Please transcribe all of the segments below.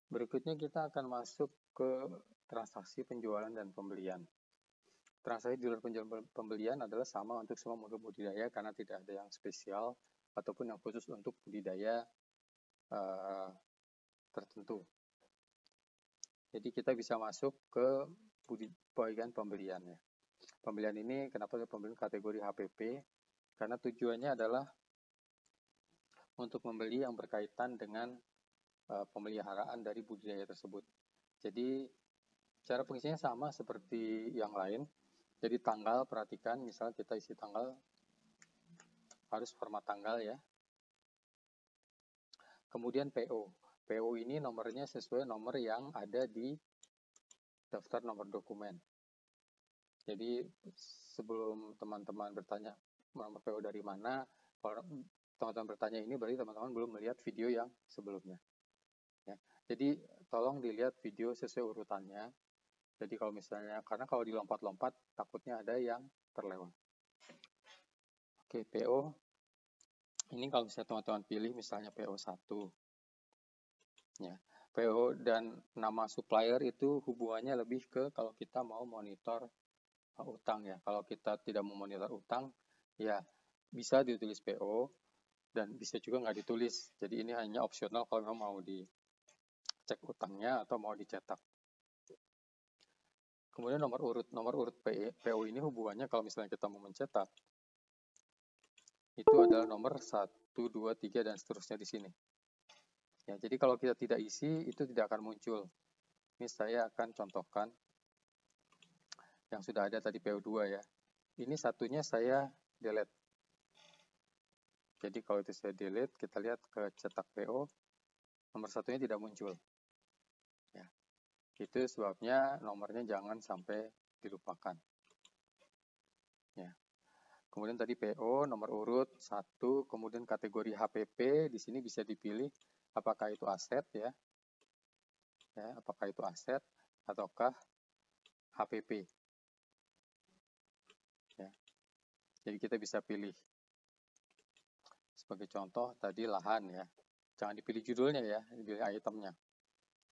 Berikutnya kita akan masuk ke transaksi penjualan dan pembelian. Transaksi di luar penjualan pembelian adalah sama untuk semua modul budidaya karena tidak ada yang spesial ataupun yang khusus untuk budidaya tertentu. Jadi kita bisa masuk ke bagian pembelian ya. Pembelian ini kenapa pembelian kategori HPP? Karena tujuannya adalah untuk membeli yang berkaitan dengan pemeliharaan dari budidaya tersebut. Jadi cara pengisiannya sama seperti yang lain. Jadi tanggal, perhatikan misalnya kita isi tanggal, harus format tanggal ya. Kemudian PO. PO ini nomornya sesuai nomor yang ada di daftar nomor dokumen. Jadi sebelum teman-teman bertanya nomor PO dari mana, kalau teman-teman bertanya ini berarti teman-teman belum melihat video yang sebelumnya. Ya. Jadi tolong dilihat video sesuai urutannya. Jadi kalau misalnya, karena kalau dilompat-lompat takutnya ada yang terlewat. Oke, PO. Ini kalau misalnya teman-teman pilih misalnya PO1. Ya. PO dan nama supplier itu hubungannya lebih ke kalau kita mau monitor utang ya. Kalau kita tidak mau monitor utang, ya bisa ditulis PO dan bisa juga nggak ditulis. Jadi ini hanya opsional kalau memang mau dicek utangnya atau mau dicetak. Kemudian nomor urut PO ini hubungannya kalau misalnya kita mau mencetak, itu adalah nomor 1, 2, 3, dan seterusnya di sini. Ya, jadi kalau kita tidak isi, itu tidak akan muncul. Ini saya akan contohkan yang sudah ada tadi PO2 ya. Ini satunya saya delete. Jadi kalau itu saya delete, kita lihat ke cetak PO, nomor satunya tidak muncul. Ya. Itu sebabnya nomornya jangan sampai dilupakan. Ya. Kemudian tadi PO, nomor urut 1, kemudian kategori HPP, di sini bisa dipilih apakah itu aset ya. Ya, apakah itu aset ataukah HPP. Ya. Jadi kita bisa pilih. Sebagai contoh tadi lahan ya. Jangan dipilih judulnya ya, dipilih itemnya.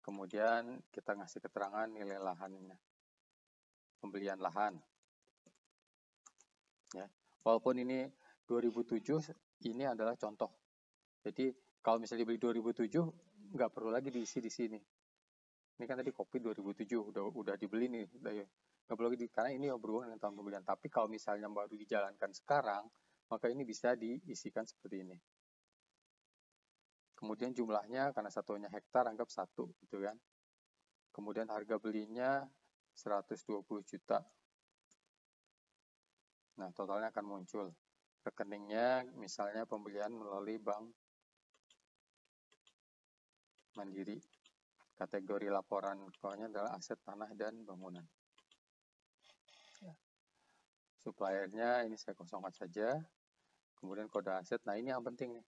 Kemudian kita ngasih keterangan nilai lahannya. Pembelian lahan. Ya. Walaupun ini 2007, ini adalah contoh. Jadi kalau misalnya dibeli 2007, nggak perlu lagi diisi di sini. Ini kan tadi kopi 2007, udah dibeli nih. Nggak perlu lagi, karena ini berhubungan dengan tahun pembelian. Tapi kalau misalnya baru dijalankan sekarang, maka ini bisa diisikan seperti ini. Kemudian jumlahnya, karena satunya hektar, anggap 1, gitu kan. Kemudian harga belinya 120 juta. Nah, totalnya akan muncul. Rekeningnya misalnya pembelian melalui Bank Mandiri. Kategori laporan keuangannya adalah aset tanah dan bangunan. Suppliernya ini saya kosongkan saja. Kemudian kode aset. Nah, ini yang penting nih.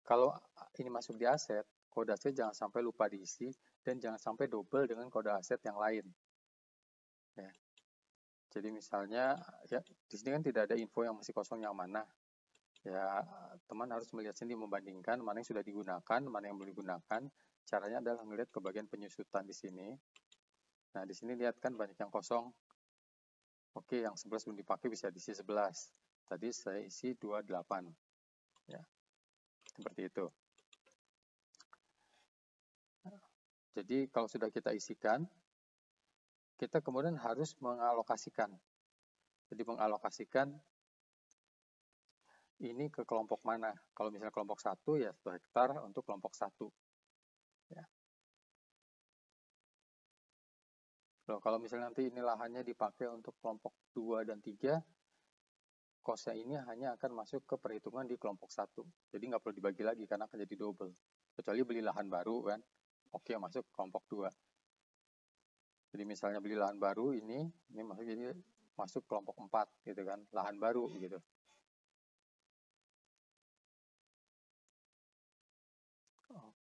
Kalau ini masuk di aset, kode aset jangan sampai lupa diisi dan jangan sampai double dengan kode aset yang lain. Ya. Jadi misalnya ya di sini kan tidak ada info yang masih kosong yang mana. Ya, teman harus melihat sendiri, membandingkan mana yang sudah digunakan, mana yang belum digunakan. Caranya adalah melihat ke bagian penyusutan di sini. Nah, di sini lihat kan banyak yang kosong. Oke, yang 11 belum dipakai bisa diisi 11. Tadi saya isi 28. Ya. Seperti itu. Jadi kalau sudah kita isikan, kita kemudian harus mengalokasikan. Jadi mengalokasikan ini ke kelompok mana. Kalau misalnya kelompok 1 ya 1 hektar untuk kelompok 1. Ya. Loh, kalau misalnya nanti ini lahannya dipakai untuk kelompok 2 dan 3, kosnya ini hanya akan masuk ke perhitungan di kelompok 1. Jadi nggak perlu dibagi lagi karena akan jadi double. Kecuali beli lahan baru kan, oke masuk kelompok 2. Jadi misalnya beli lahan baru ini masuk kelompok 4 gitu kan, lahan baru gitu.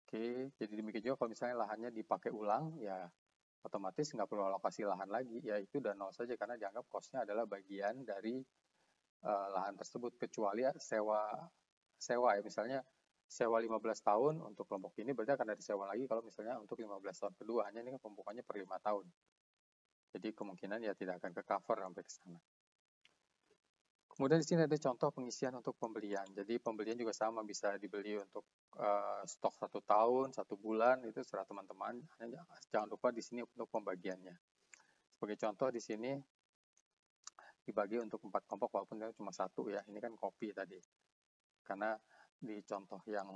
Oke, jadi demikian juga kalau misalnya lahannya dipakai ulang, ya otomatis nggak perlu alokasi lahan lagi, ya itu udah nol saja karena dianggap cost-nya adalah bagian dari lahan tersebut, kecuali ya sewa ya, misalnya sewa 15 tahun untuk kelompok ini, berarti akan ada sewa lagi kalau misalnya untuk 15 tahun kedua. Hanya ini kan pembukuannya per 5 tahun. Jadi kemungkinan ya tidak akan ke cover sampai ke sana. Kemudian di sini ada contoh pengisian untuk pembelian. Jadi pembelian juga sama, bisa dibeli untuk stok 1 tahun, 1 bulan, itu serah teman-teman. Jangan lupa di sini untuk pembagiannya. Sebagai contoh di sini dibagi untuk 4 kelompok walaupun cuma 1 ya. Ini kan kopi tadi. Karena di contoh yang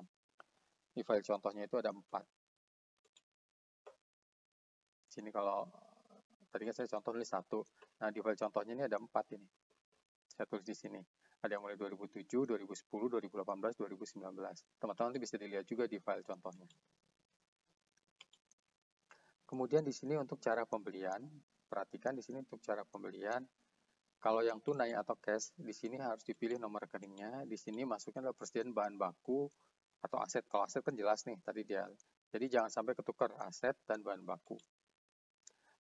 di file contohnya itu ada 4. Sini kalau tadi kan saya contoh tulis 1. Nah, di file contohnya ini ada 4 ini. Saya tulis di sini. Ada yang mulai 2007, 2010, 2018, 2019. Teman-teman nanti bisa dilihat juga di file contohnya. Kemudian di sini untuk cara pembelian, perhatikan di sini untuk cara pembelian. Kalau yang tunai atau cash, di sini harus dipilih nomor rekeningnya. Di sini masuknya adalah persediaan bahan baku atau aset. Kalau aset kan jelas nih tadi dia. Jadi jangan sampai ketukar aset dan bahan baku.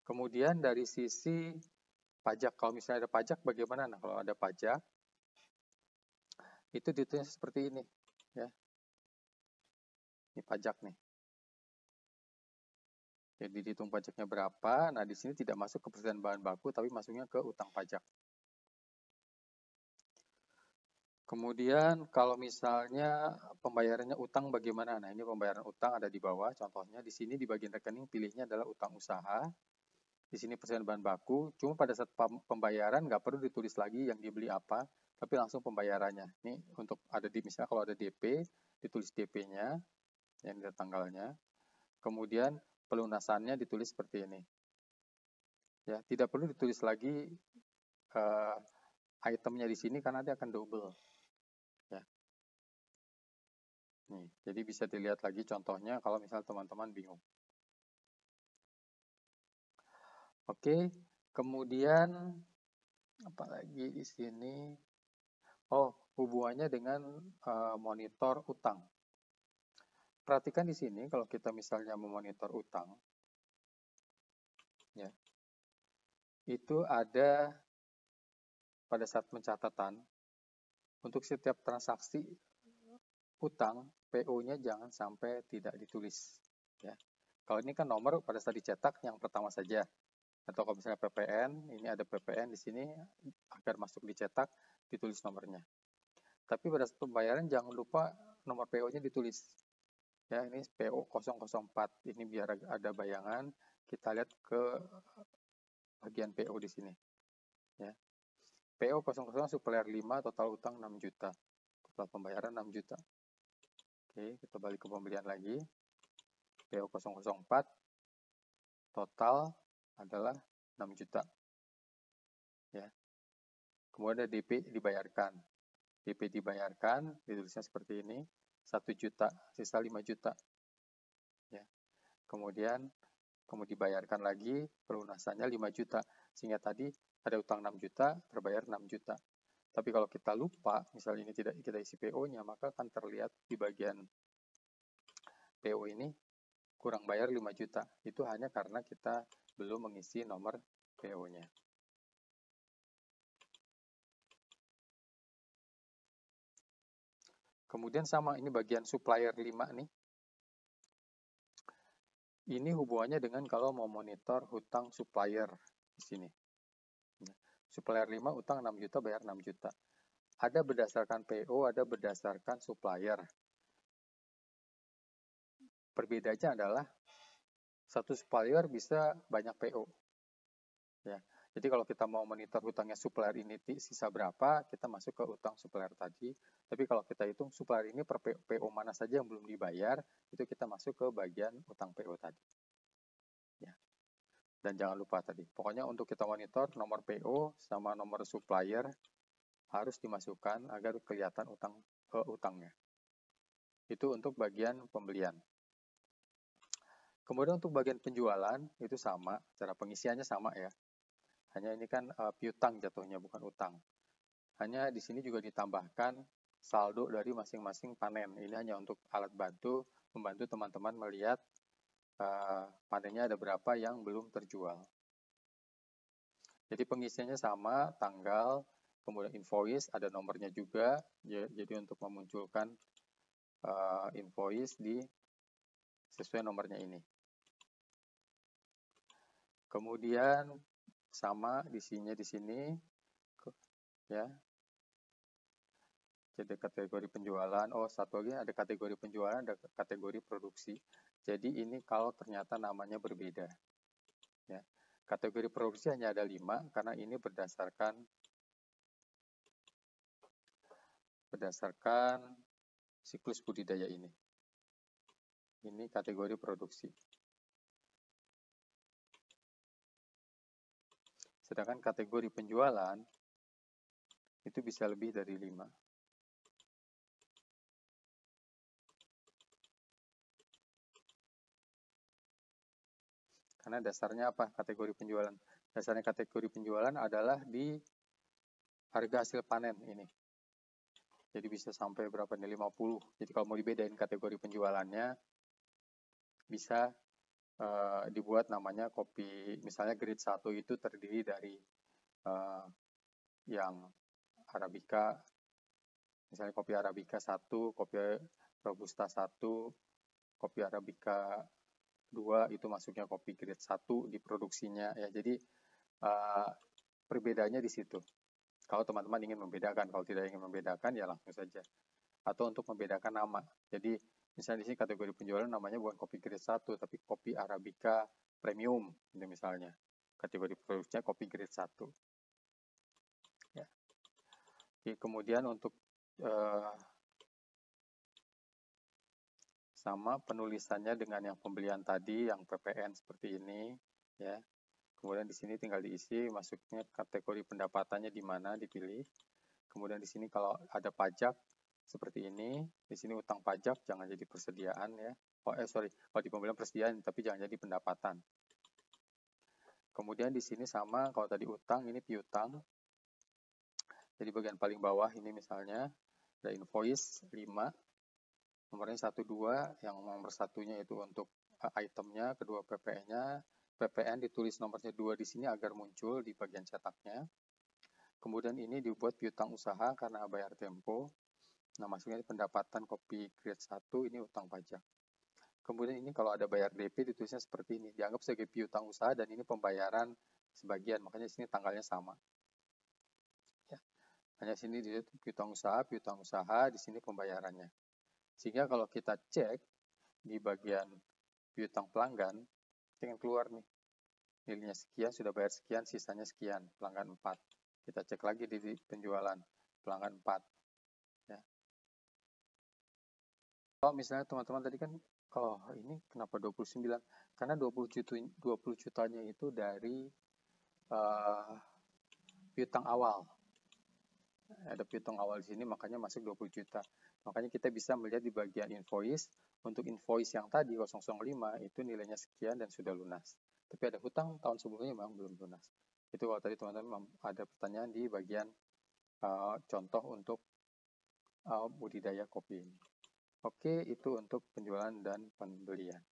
Kemudian dari sisi pajak, kalau misalnya ada pajak bagaimana? Nah, kalau ada pajak itu ditulis seperti ini ya. Ini pajak nih. Jadi dihitung pajaknya berapa. Nah, di sini tidak masuk ke persediaan bahan baku tapi masuknya ke utang pajak. Kemudian kalau misalnya pembayarannya utang bagaimana? Nah, ini pembayaran utang ada di bawah. Contohnya di sini di bagian rekening pilihnya adalah utang usaha. Di sini persediaan bahan baku. Cuma pada saat pembayaran nggak perlu ditulis lagi yang dibeli apa, tapi langsung pembayarannya. Ini untuk ada di misalnya kalau ada DP, ditulis DP-nya, yang ada tanggalnya. Kemudian pelunasannya ditulis seperti ini. Ya, tidak perlu ditulis lagi itemnya di sini karena nanti akan double. Ya. Nih, jadi bisa dilihat lagi contohnya kalau misalnya teman-teman bingung. Oke, kemudian apa lagi di sini? Oh, hubungannya dengan monitor utang. Perhatikan di sini kalau kita misalnya memonitor utang, ya, itu ada pada saat pencatatan untuk setiap transaksi utang, PO-nya jangan sampai tidak ditulis. Ya. Kalau ini kan nomor pada saat dicetak yang pertama saja. Atau kalau misalnya PPN, ini ada PPN di sini, agar masuk dicetak, ditulis nomornya. Tapi pada saat pembayaran jangan lupa nomor PO-nya ditulis. Ya, ini PO 004. Ini biar ada bayangan, kita lihat ke bagian PO di sini. Ya. PO 00 supplier 5, total utang 6 juta. Total pembayaran 6 juta. Oke, kita balik ke pembelian lagi. PO 004 total adalah 6 juta. Ya. Kemudian ada DP dibayarkan. DP dibayarkan, ditulisnya seperti ini, 1 juta, sisa 5 juta. Ya. Kemudian dibayarkan lagi, pelunasannya 5 juta. Sehingga tadi ada utang 6 juta, terbayar 6 juta. Tapi kalau kita lupa, misalnya ini tidak kita isi PO-nya, maka akan terlihat di bagian PO ini kurang bayar 5 juta. Itu hanya karena kita belum mengisi nomor PO-nya. Kemudian sama, ini bagian supplier 5 nih. Ini hubungannya dengan kalau mau monitor hutang supplier di sini. Supplier 5 utang 6 juta, bayar 6 juta. Ada berdasarkan PO, ada berdasarkan supplier. Perbedaannya adalah satu supplier bisa banyak PO. Ya. Jadi kalau kita mau monitor hutangnya supplier ini sisa berapa, kita masuk ke hutang supplier tadi. Tapi kalau kita hitung supplier ini per PO mana saja yang belum dibayar, itu kita masuk ke bagian hutang PO tadi. Ya. Dan jangan lupa tadi, pokoknya untuk kita monitor nomor PO sama nomor supplier harus dimasukkan agar kelihatan utangnya. Itu untuk bagian pembelian. Kemudian untuk bagian penjualan itu sama, cara pengisiannya sama ya. Hanya ini kan piutang jatuhnya, bukan utang. Hanya di sini juga ditambahkan saldo dari masing-masing panen. Ini hanya untuk alat bantu, membantu teman-teman melihat panennya ada berapa yang belum terjual. Jadi pengisiannya sama, tanggal, kemudian invoice, ada nomornya juga. Jadi untuk memunculkan invoice sesuai nomornya ini. Kemudian sama isinya di sini, ya. Jadi kategori penjualan. Oh, satu lagi ada kategori penjualan, ada kategori produksi. Jadi ini kalau ternyata namanya berbeda. Ya. Kategori produksi hanya ada 5 karena ini berdasarkan siklus budidaya ini. Ini kategori produksi. Sedangkan kategori penjualan itu bisa lebih dari 5. Karena dasarnya apa kategori penjualan? Dasarnya kategori penjualan adalah di harga hasil panen ini. Jadi bisa sampai berapa nih? 50. Jadi kalau mau dibedain kategori penjualannya, bisa dibuat namanya kopi, misalnya grade 1 itu terdiri dari yang Arabica, misalnya kopi Arabica 1, kopi Robusta 1, kopi Arabica 2 itu masuknya kopi grade 1 di produksinya ya. Jadi perbedaannya di situ. Kalau teman-teman ingin membedakan, kalau tidak ingin membedakan ya langsung saja. Atau untuk membedakan nama. Jadi misalnya di sini kategori penjualan namanya bukan kopi grade 1 tapi kopi Arabica premium ini misalnya. Kategori produksinya kopi grade 1. Ya. Oke, kemudian untuk sama penulisannya dengan yang pembelian tadi yang PPN seperti ini ya. Kemudian di sini tinggal diisi masuknya kategori pendapatannya di mana dipilih. Kemudian di sini kalau ada pajak seperti ini, di sini utang pajak jangan jadi persediaan ya. Kalau di pembelian persediaan tapi jangan jadi pendapatan. Kemudian di sini sama kalau tadi utang ini piutang. Jadi bagian paling bawah ini misalnya ada invoice 5. Nomornya 1 2, yang nomor satunya itu untuk itemnya, kedua PPN-nya. PPN ditulis nomornya 2 di sini agar muncul di bagian cetaknya. Kemudian ini dibuat piutang usaha karena bayar tempo. Nah, masuknya pendapatan kopi grade 1 ini utang pajak. Kemudian ini kalau ada bayar DP ditulisnya seperti ini. Dianggap sebagai piutang usaha dan ini pembayaran sebagian. Makanya di sini tanggalnya sama. Ya. Hanya sini dilihat piutang usaha, di sini pembayarannya. Sehingga kalau kita cek di bagian piutang pelanggan, tinggal keluar nih. Nilainya sekian, sudah bayar sekian, sisanya sekian, pelanggan 4. Kita cek lagi di penjualan, pelanggan 4. Ya. Kalau misalnya teman-teman tadi kan, kalau ini kenapa 29? Karena 20 jutanya itu dari piutang awal. Ada piutang awal di sini, makanya masuk 20 juta. Makanya kita bisa melihat di bagian invoice, untuk invoice yang tadi 005 itu nilainya sekian dan sudah lunas. Tapi ada hutang tahun sebelumnya memang belum lunas. Itu kalau tadi teman-teman ada pertanyaan di bagian contoh untuk budidaya kopi ini. Oke, itu untuk penjualan dan pembelian.